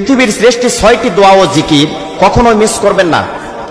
পৃথিবীর শ্রেষ্ঠ 6টি দোয়া ও জিকির কখনোই মিস করবেন না।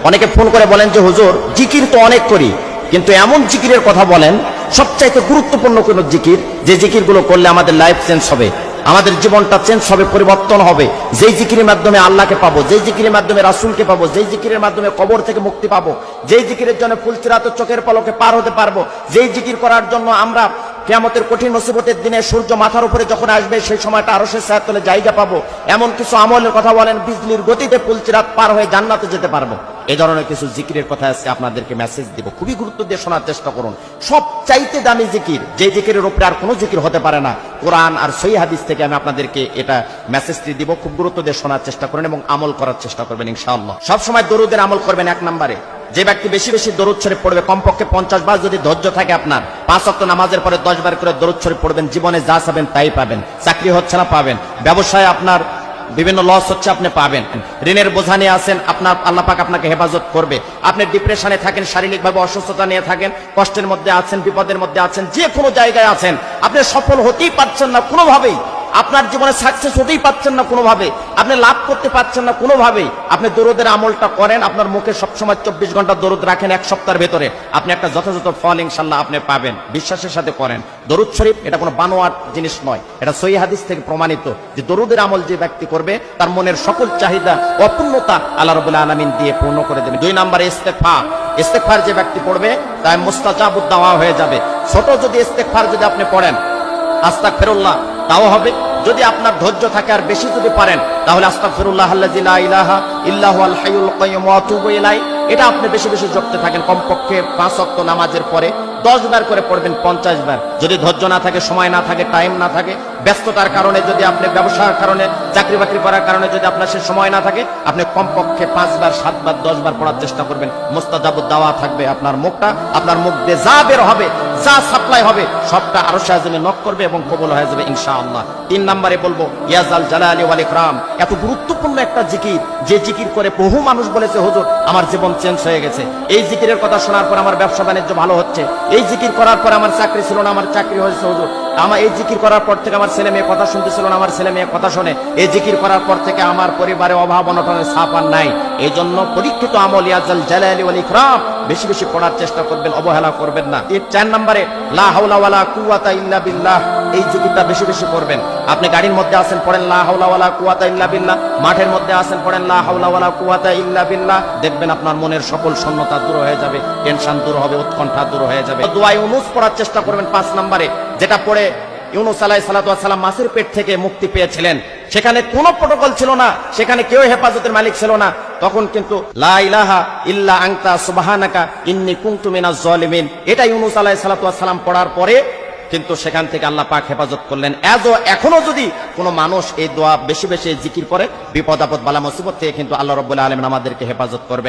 অনেকে ফোন করে বলেন যে হুজুর জিকির তো অনেক করি, কিন্তু এমন জিকিরের কথা বলেন সবচাইতে গুরুত্বপূর্ণ কোন জিকির, যে জিকিরগুলো করলে আমাদের লাইফ চেঞ্জ হবে, আমাদের জীবনটা চেঞ্জ হবে, পরিবর্তন হবে, যেই জিকিরের মাধ্যমে আল্লাহকে পাবো, যেই জিকিরের মাধ্যমে রাসূলকে পাবো, যেই জিকিরের মাধ্যমে কবর থেকে মুক্তি পাবো, যেই জিকিরের জন্য ফুলসিরাত চোখের পলকে পার হতে পারবো, যেই জিকির করার জন্য আমরা কিয়ামতের কঠিন মুসিবতের দিনে সূর্য মাথার উপরে যখন আসবে সেই সময়টা আরশের ছায়ার তলে জায়গা পাবো, এমন কিছু আমলের কথা বলেন বিজলির গতিতে ফুলসিরাত পার হয়ে জান্নাতে যেতে পারবো। এই ধরনের কিছু জিকিরের কথা আজকে আপনাদেরকে মেসেজ দিব, খুবই গুরুত্ব দিয়ে শোনার চেষ্টা করুন। সবচাইতে দামি জিকির, যে জিকিরের উপরে আর কোনো জিকির হতে পারে না, কোরআন আর সহিহ হাদিস থেকে আমি আপনাদেরকে এটা মেসেজটি দিব, খুব গুরুত্ব দিয়ে শোনার চেষ্টা করেন এবং আমল করার চেষ্টা করবেন ইনশাআল্লাহ। সবসময় দরুদের আমল করবেন। 1 নম্বরে, যে ব্যক্তি বেশি বেশি দরুদ শরীফ পড়বে, কমপক্ষে 50 বার যদি ধৈর্য থাকে আপনার, 5 ওয়াক্ত নামাজের পরে 10 বার করে দরুদ শরীফ পড়বেন, জীবনে যা চাবেন তাই পাবেন। চাকরি হচ্ছে না, পাবেন। ব্যবসায় আপনার বিভিন্ন লস হচ্ছে, আপনি পাবেন। ঋণের বোঝা নিয়ে আছেন, আপনার আল্লাহ পাক আপনাকে হেফাজত করবে। আপনি ডিপ্রেশনে থাকেন, শারীরিকভাবে অসুস্থতা নিয়ে থাকেন, কষ্টের মধ্যে আছেন, বিপদের মধ্যে আছেন, যে কোনো জায়গায় আছেন, আপনি সফল হতেই পারছেন না কোনোভাবেই, আপনার জীবনে সাকসেস হতেই পারছেন না কোনোভাবে, আপনি লাভ করতে পারছেন না কোনোভাবেই, আপনি দরুদের আমলটা করেন, আপনার মুখে সবসময় 24 ঘন্টা দরুদ রাখেন, 1 সপ্তাহের ভেতরে আপনি একটা যথাযথ ফল ইনশাআল্লাহ আপনি পাবেন। বিশ্বাসের সাথে করেন। দরুদ শরীফ এটা কোনো বানোয়াট জিনিস নয়, এটা সহিহ হাদিস থেকে প্রমাণিত যে দরুদের আমল যে ব্যক্তি করবে তার মনের সকল চাহিদা অপূর্ণতা আল্লাহ রাব্বুল আলামিন দিয়ে পূর্ণ করে দেবেন। 2 নম্বরে ইস্তেগফার। ইস্তেগফার যে ব্যক্তি পড়বে তার মুস্তাজাবুদ দাওয়া হয়ে যাবে। ছোট যদি ইস্তেগফার যদি আপনি পড়েন, আস্তাগফিরুল্লাহ, তাও হবে। যদি আপনার ধৈর্য থাকে আর বেশি যদি পারেন, তাহলে আস্তাগফিরুল্লাহ আল্লাযী লা ইলাহা ইল্লা হুয়াল হাইয়ুল কাইয়্যুম ওয়া আতুবু ইলাইহি, এটা আপনি বেশি বেশি জপতে থাকেন। কমপক্ষে 5 ওয়াক্ত নামাজের পরে 10 বার করে পড়বেন, 50 বার। যদি ধৈর্য না থাকে, সময় না থাকে, টাইম না থাকে, ব্যস্ততার কারণে, যদি আপনি ব্যবসার কারণে, চাকরি বাকরি করার কারণে যদি আপনার সে সময় না থাকে, আপনি কমপক্ষে 5 বার, 7 বার, 10 বার পড়ার চেষ্টা করবেন। মুস্তাজাবুদ দাওয়া থাকবে আপনার মুখটা, আপনার মুখ দিয়ে যা বের হবে, যা সাপ্লাই হবে, সবটা আরশে আযমে নক করবে এবং কবুল হয়ে যাবে ইনশাআল্লাহ। 3 নম্বরে বলবো ইয়াজাল জালালি ওয়াল ইকরাম। এত গুরুত্বপূর্ণ একটা জিকির, যে জিকির করে বহু মানুষ বলেছে হুজুর আমার জীবন চেঞ্জ হয়ে গেছে, এই জিকিরের কথা শোনার পর আমার ব্যবসা বাণিজ্য ভালো হচ্ছে, এই জিকির করার পর আমার চাকরি ছিল না, আমার চাকরি হয়েছে হুজুর, আমার এই জিকির করার পর থেকে আমার ছেলে মেয়ে কথা শুনতেছিল না, আমার ছেলে মেয়ে কথা শুনে, এই জিকির করার পর থেকে আমার পরিবারে অভাব অনটনের ছাপ আর নাই। এই জন্য পরীক্ষিত আমল ইয়াজাল জালালি ওয়াল ইকরাম বেশি বেশি পড়ার চেষ্টা করবেন, অবহেলা করবেন না। 4 নম্বরে লা হাওলা ওয়ালা কুওয়াতা ইল্লা বিল্লাহ, এই জিকিরটা বেশি বেশি করবেন। আপনি গাড়ির মধ্যে আছেন, পড়েন লা হাওলা ওয়ালা কুওয়াতা ইল্লা বিল্লাহ। মাঠের মধ্যে আছেন, পড়েন লা হাওলা ওয়ালা কুওয়াতা ইল্লা বিল্লাহ। দেখবেন আপনার মনের সকল শূন্যতা দূর হয়ে যাবে, টেনশন দূর হবে, উৎকণ্ঠা দূর হয়ে যাবে। দোয়া ইউনুস পড়ার চেষ্টা করবেন 5 নম্বরে, যেটা পড়ে ইউনুস আলাইহিস সালাতু ওয়াস সালাম মাছের পেট থেকে মুক্তি পেয়েছিলেন। সেখানে কোনো প্রটোকল ছিল না, সেখানে কেউ হেফাজতের মালিক ছিল না, তখন কিন্তু লা ইলাহা ইল্লা আনতা সুবহানাকা ইন্নী কুনতু মিনাজ জালিমিন, এটা ইউনুস আলাইহিস সালাতু ওয়াস সালাম পড়ার পরে কিন্তু সেখান থেকে আল্লাহ পাক হেফাজত করলেন। এখনো যদি কোনো মানুষ এই দোয়া বেশি বেশি জিকির করে, বিপদ আপদ বালা মুসিবত থেকে কিন্তু আল্লাহ রাব্বুল আলামিন আমাদেরকে হেফাজত করবে।